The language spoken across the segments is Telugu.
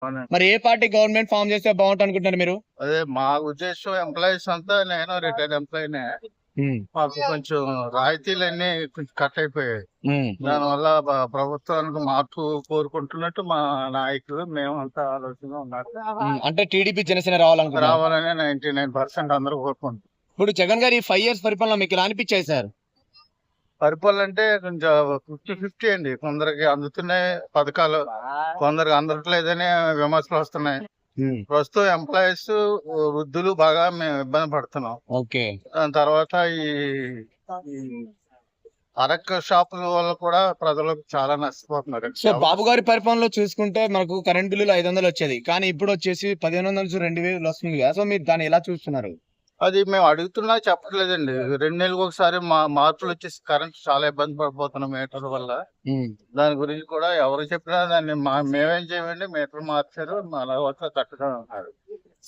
అవునండి. మరి ఏ పార్టీ గవర్నమెంట్ ఫామ్ చేస్తే బాగుంటుంది అనుకుంటున్నారు మీరు? అదే మా ఉద్దేశం ఎంప్లాయీస్ అంతా నేను రిటైర్డ్ ఎంప్లాయీనే. మాకు కొంచెం రాయితీలన్నీ కొంచెం కట్ అయిపోయాయి. దానివల్ల ప్రభుత్వానికి మార్పు కోరుకుంటున్నట్టు మా నాయకులు మేమంతా ఆలోచన ఉన్నారు. అంటే టీడీపీ జనసేన రావాలనుకుంటున్నారు. రావాలని 99% అందరూ కోరుకుంటున్నారు. ఇప్పుడు జగన్ గారి 5 years పరిపాలన మీకు ఎలా అనిపించాయి సార్? పరిపాలన అంటే కొంచెం 50-50 అండి. కొందరికి అందుతున్నాయి పథకాలు, కొందరికి అందట్లేదని విమర్శలు వస్తున్నాయి. ప్రస్తుతం ఎంప్లాయీస్ వృద్ధులు బాగా మేము ఇబ్బంది పడుతున్నాం. ఓకే. దాని తర్వాత ఈ ఈ అరక్క షాపుల వల్ల కూడా ప్రజలకు చాలా నష్టపోతున్నారు. సో బాబు గారి పరిపాలనలో చూసుకుంటే మనకు కరెంట్ బిల్లులు 500 వచ్చేది, కానీ ఇప్పుడు వచ్చేసి 1500 నుంచి 2000 వస్తుంది కదా. సో మీరు దాన్ని ఎలా చూస్తున్నారు? అది మేము అడుగుతున్నా చెప్పట్లేదండి. 2 నెలలకు ఒకసారి మార్పులు వచ్చేసి కరెంట్ చాలా ఇబ్బంది పడిపోతున్నాం మీటర్ వల్ల. దాని గురించి కూడా ఎవరు చెప్పినా దాన్ని మేమేం చేయమండి, మీటర్ మార్చారు అలా వస్తే తట్టుగా ఉన్నారు.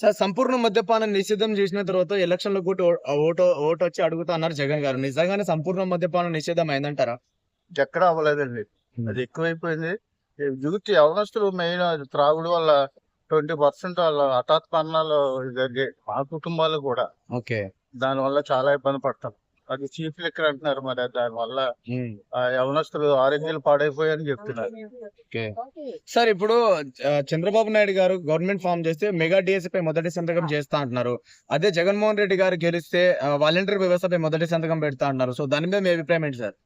సార్, సంపూర్ణ మద్యపానం నిషేధం చేసిన తర్వాత ఎలక్షన్ లో కూడా ఓటు వచ్చి అడుగుతా అన్నారు జగన్ గారు. నిజంగానే సంపూర్ణ మద్యపానం నిషేధం అయిందంటారా? ఎక్కడ అవ్వలేదండి. అది ఎక్కువైపోయింది. యూత్ యవనస్తులు మెయిన్ త్రాగుడు వల్ల 20% వాళ్ళ హఠాత్ మరణాలు జరిగాయి మా కుటుంబాలు కూడా. ఓకే. దాని వల్ల చాలా ఇబ్బంది పడతాం. అది చీఫ్ లిక్కర్ అంటున్నారు, మరి దాని వల్ల యవనస్తులు ఆరోగ్యాలు పాడైపోయాయని చెప్తున్నారు. సార్, ఇప్పుడు చంద్రబాబు నాయుడు గారు గవర్నమెంట్ ఫామ్ చేస్తే మెగా డిఎస్సీ పై మొదటి సంతకం చేస్తా అంటున్నారు. అదే జగన్మోహన్ రెడ్డి గారు గెలిస్తే వాలంటీర్ వ్యవస్థపై మొదటి సంతకం పెడతా అంటున్నారు. సో దాని మీద మీ అభిప్రాయం ఏంటి సార్?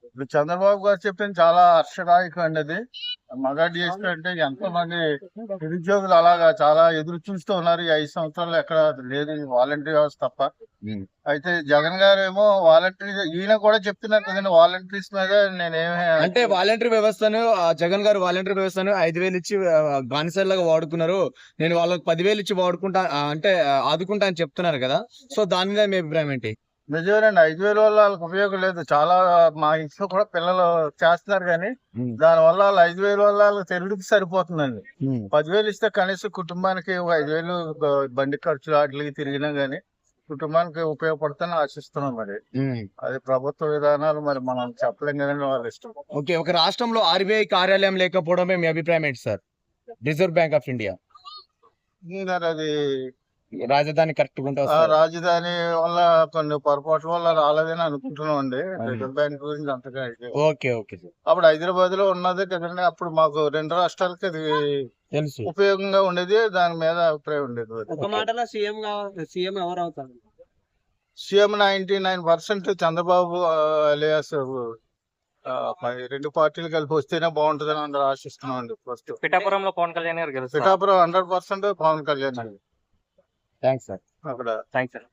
ఇప్పుడు చంద్రబాబు గారు చెప్పింది చాలా హర్షదాయకం అండి. అది మగా డిఎస్పీ అంటే ఎంతో మంది నిరుద్యోగులు అలాగా చాలా ఎదురు చూస్తూ ఉన్నారు. ఈ 5 సంవత్సరాలు ఎక్కడ లేదు వాలంటీర్ వ్యవస్థ తప్ప. అయితే జగన్ గారు ఏమో ఈయన కూడా చెప్తున్నారు కదండి వాలంటీర్స్ మీద నేనేమి అంటే వాలంటీర్ వ్యవస్థను జగన్ గారు వాలంటీర్ వ్యవస్థను 5,000 ఇచ్చి బానిసలాగా వాడుకున్నారు, నేను వాళ్ళకి 10,000 ఇచ్చి వాడుకుంటా అంటే ఆదుకుంటా అని చెప్తున్నారు కదా. సో దాని మీద మీ అభిప్రాయం ఏంటి? నిజమేనండి. 5,000 వల్ల వాళ్ళకి ఉపయోగం లేదు. చాలా మా ఇంట్లో కూడా పిల్లలు చేస్తున్నారు కానీ దాని వల్ల 5,000 వల్ల వాళ్ళకి తెలుగుకి సరిపోతుందండి. 10,000 ఇస్తే కనీసం కుటుంబానికి 5,000 బండి ఖర్చులు వాటికి తిరిగినా గానీ కుటుంబానికి ఉపయోగపడుతుందని ఆశిస్తున్నాం. మరి అది ప్రభుత్వ విధానాలు మరి మనం చెప్పలేం కదండి, వాళ్ళ ఇష్టం. ఓకే. ఒక రాష్ట్రంలో ఆర్బీఐ కార్యాలయం లేకపోవడమే మీ అభిప్రాయం ఏంటి sir? Reserve bank of India అది రాజధాని కరెక్ట్ గా రాజధాని వల్ల కొన్ని పొరపాట్ల వల్ల రాలేదని అనుకుంటున్నాం అండి. రిజర్వ్ బ్యాంక్ గురించి అంతగా ఓకే. ఓకే. అప్పుడు హైదరాబాద్ లో ఉన్నదే కదండి. అప్పుడు మాకు 2 రాష్ట్రాలకి అది తెలుసు, ఉపయోగంగా ఉండేది. దాని మీద అభిప్రాయం ఉండేది. ఒక మాటలో సీఎం ఎవరు అవుతారు? సీఎం 99% చంద్రబాబు అలియాస్ 2 పార్టీలు కలిపి వస్తేనే బాగుంటుందని అందరూ ఆశిస్తున్నాం అండి. పిఠాపురంలో పవన్ కళ్యాణ్ గారు గెలుస్తారు. పిఠాపురం 100% పవన్ కళ్యాణ్ అండి. Thanks sir. అక్కడ థ్యాంక్స్ సార్.